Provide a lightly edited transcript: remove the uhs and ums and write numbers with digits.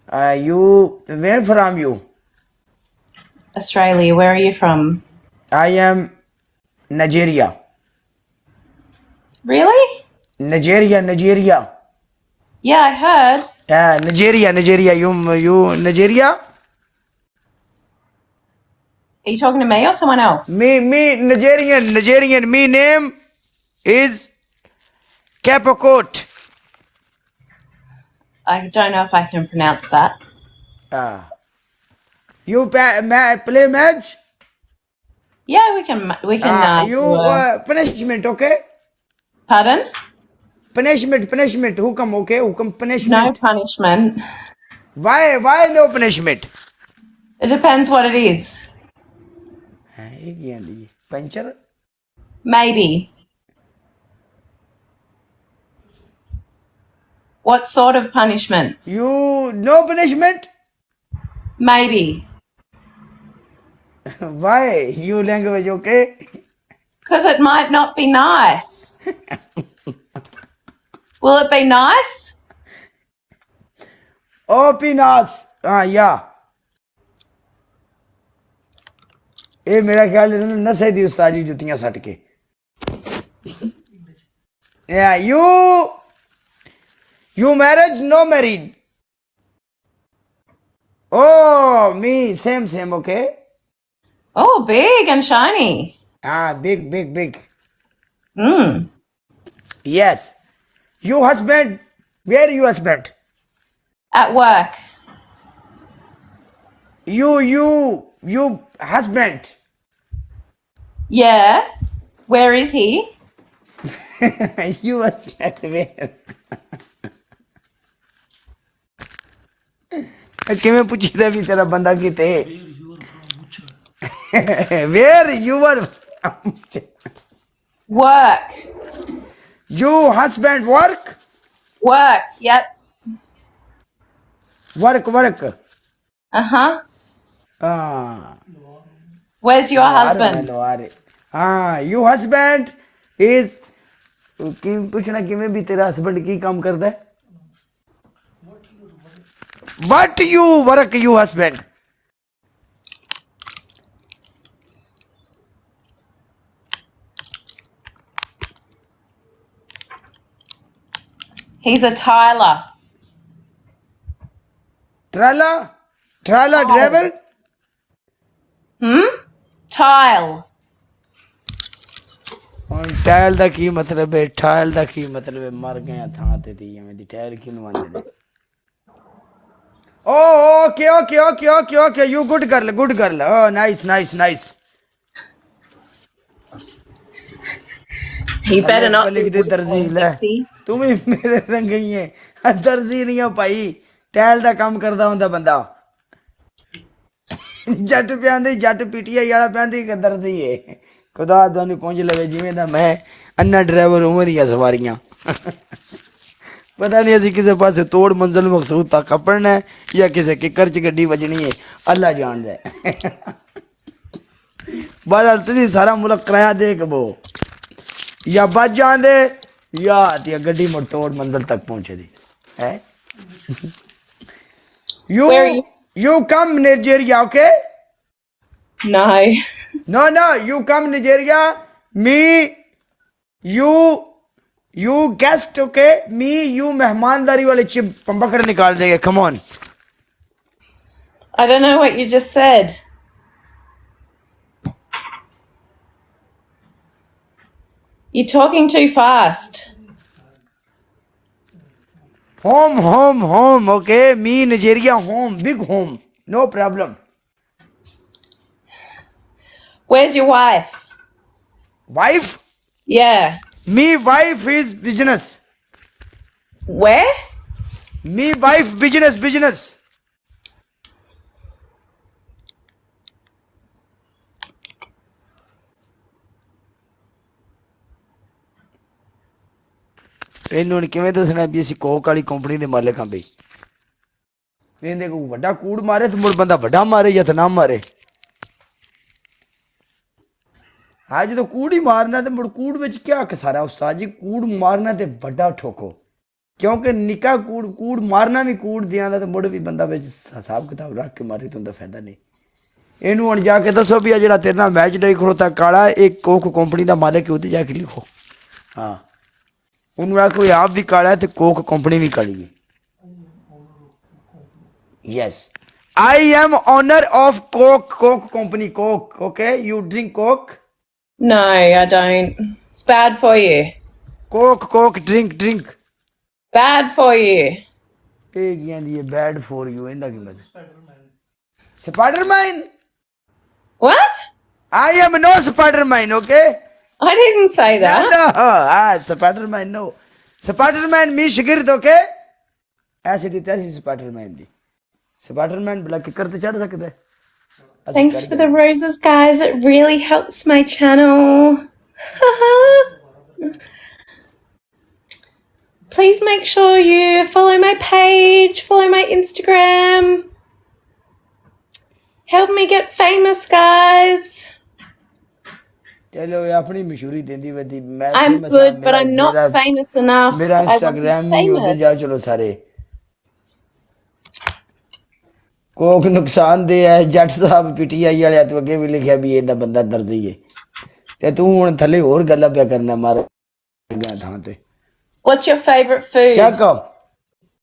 Where from you? Australia. Where are you from? I am Nigeria. Really? Nigeria. Yeah, I heard. Nigeria. You Nigeria? Are you talking to me or someone else? Me, Nigerian. Me name is Capocot. I don't know if I can pronounce that. You play match? Yeah, we can do a Punishment, okay? pardon? Punishment. Who come, okay? Who come No punishment? punishment. Why no punishment? It depends what it is. Puncture? Maybe. What sort of punishment? You no punishment? Maybe. Why? You language, okay? Because it might not be nice. Will it be nice? Oh, peanuts. Yeah. ਇਹ ਮੇਰਾ ਖਿਆਲ ਇਹਨਾਂ ਨਸੇ ਦੀ ਉਸਤਾਦੀ ਜੁੱਤੀਆਂ ਸੱਟ ਕੇ Yeah, you married, no married? Oh, me, same, okay? Oh, big and shiny. Big. Mm. Yes. You husband, where you husband? At work. You husband. Yeah. Where is he? You husband, where? ਕਿਵੇਂ ਪੁੱਛੀਦਾ ਵੀ ਤੇਰਾ ਬੰਦਾ ਕਿਤੇ Where you are? Work. You husband work? Work. Yep. Work. Uh-huh. Where's your husband? You husband is ਪੁੱਛਣਾ ਕਿਵੇਂ ਵੀ ਤੇਰਾ husband ਕੀ ਕੰਮ ਕਰਦਾ ਹੈ What you work, you husband? He's a tiler. Trala driver? Tile. Tile ਦਾ ਕੀ ਮਤਲਬ ਹੈ ਟਾਇਲ ਦਾ ਕੀ ਮਤਲਬ ਹੈ ਮਰ ਗਏ ਥਾਂ ਤੇ ਦੀ ਐਵੇਂ ਦੀ ਟਾਇਲ ਕਿਉਂ ਆਂਦੇ ਨੇ Oh, okay. You good girl. Oh, nice. He better not be लिख दे दर्जी whistling, ले Dixie. तू भी मेरे रंग ही है दर्जी नहीं है भाई टैल दा काम करदा हुंदा बंदा जट प्यांदी जट पीटीआई वाला प्यांदी कि दर्जी है खुदा दोनी पहुंच लवे जिवें दा मैं अन्ना ड्राइवर उवें दी सवारियां पता नहीं असी किसी पास तोड़ मंजिल मकसूद तक अपड़ना है या किसी किकर च गड्डी वजनी है अल्लाह जानदा है बहरहाल तुसीं सारा मुल्क किराया दे के बो या बच जांदे या गड्डी मुड़ तोड़ मंजिल तक पहुंचे दी है Where are you? You come Nigeria, okay? No. You come Nigeria. Me, you guest, okay? Me, you मेहमानदारी वाले चिप पकड़ निकाल देंगे. Come on. I don't know what you just said. You're talking too fast. Home, okay? Me, Nigeria, home, big home. No problem. Where's your wife? Wife? Yeah. Me, wife is business. Where? Me, wife, business. ਇਹਨੂੰ ਕਿਵੇਂ ਦੱਸਣਾ ਵੀ ਅਸੀਂ Coke ਵਾਲੀ company ਦੇ ਮਾਲਕ ਹਾਂ ਬਈ ਇਹਦੇ ਕੋਈ ਵੱਡਾ ਕੂੜ ਮਾਰੇ ਤੇ ਮੁੜ ਬੰਦਾ ਵੱਡਾ ਮਾਰੇ ਜਾਂ ਨਾ ਮਾਰੇ ਹਾਂ ਜਦੋਂ ਕੂੜ ਹੀ ਮਾਰਨਾ ਤੇ ਮੁੜ ਕੂੜ ਵਿੱਚ ਕੀ ਖਸਾਰਾ ਉਸਤਾਦ ਜੀ ਕੂੜ ਮਾਰਨਾ ਤੇ ਵੱਡਾ ਠੋਕੋ ਕਿਉਂਕਿ ਨਿੱਕਾ ਕੂੜ ਮਾਰਨਾ ਵੀ ਕੂੜ ਦਿਆਂ ਦਾ ਤੇ ਮੁੜ ਵੀ ਬੰਦਾ ਵਿੱਚ ਹਿਸਾਬ ਕਿਤਾਬ ਰੱਖ ਕੇ ਮਾਰੇ ਤਾਂ ਉਹਦਾ ਫਾਇਦਾ ਨਹੀਂ। ਇਹਨੂੰ ਹੁਣ ਜਾ ਕੇ ਦੱਸੋ ਵੀ ਆ ਜਿਹੜਾ ਤੇਰੇ ਨਾਲ ਮੈਚ ਡਾਈ ਖੜੋਤਾ ਕਾਲਾ ਇਹ ਕੋਕ ਕੰਪਨੀ ਦਾ ਮਾਲਕ ਉਹਦੇ ਜਾ ਕੇ ਲਿਖੋ। ਹਾਂ ਉਹਨੂੰ ਆਖੋ ਕੋਈ ਆਪ ਵੀ ਕਾਲਾ ਤੇ ਕੋਕ ਕੰਪਨੀ ਵੀ ਕਾਲੀ ਹੈ। Yes, I am owner of Coke company. Coke, okay? You drink Coke? No, I don't. It's bad for you. Coke, drink. Bad for you. ਇਹ ਕੀ ਆਂਦੀ ਹੈ bad for you? ਇਹਦਾ ਕੀ ਮਤਲਬ? Spider-Man? What? I am no Spider-Man, okay? I didn't say that. No, Spider-Man, no. Spider-Man me ਸ਼ਗਿਰਦ, okay? ਐਸੇ ਦਿੱਤਾ ਸੀ Spider-Man ਦੀ। Spider-Man ਬਲਾ ਕਿੱਕਰ ਤੇ ਚੜ ਸਕਦਾ ਹੈ। Thanks for the roses, guys. It really helps my channel. Please make sure you follow my page, follow my Instagram. Help me get famous, guys. ਚਲੋ ਆਪਣੀ ਮਸ਼ਹੂਰੀ ਦਿੰਦੀ ਵਧੀ ਮੈਂ I'm good, but I'm not famous enough. ਮੇਰਾ I want to be Instagram ਨਹੀਂ ਉਹਦੇ famous. ਜਾ ਚਲੋ ਸਾਰੇ। ਕੋਕ ਨੁਕਸਾਨਦੇਹ ਹੈ ਜੱਟ ਸਾਹਿਬ ਪੀਟੀਆਈ ਵਾਲਿਆਂ ਤੋਂ ਅੱਗੇ ਵੀ ਲਿਖਿਆ ਵੀ ਇਹਦਾ ਬੰਦਾ ਦਰਜੀ ਹੈ ਤੇ ਤੂੰ ਹੁਣ ਥੱਲੇ ਹੋਰ ਗੱਲਾਂ ਪਿਆ ਕਰਨਾ ਮਾਰ ਗਿਆ ਥਾਂ ਤੇ। What's your favorite food? ਚੱਕ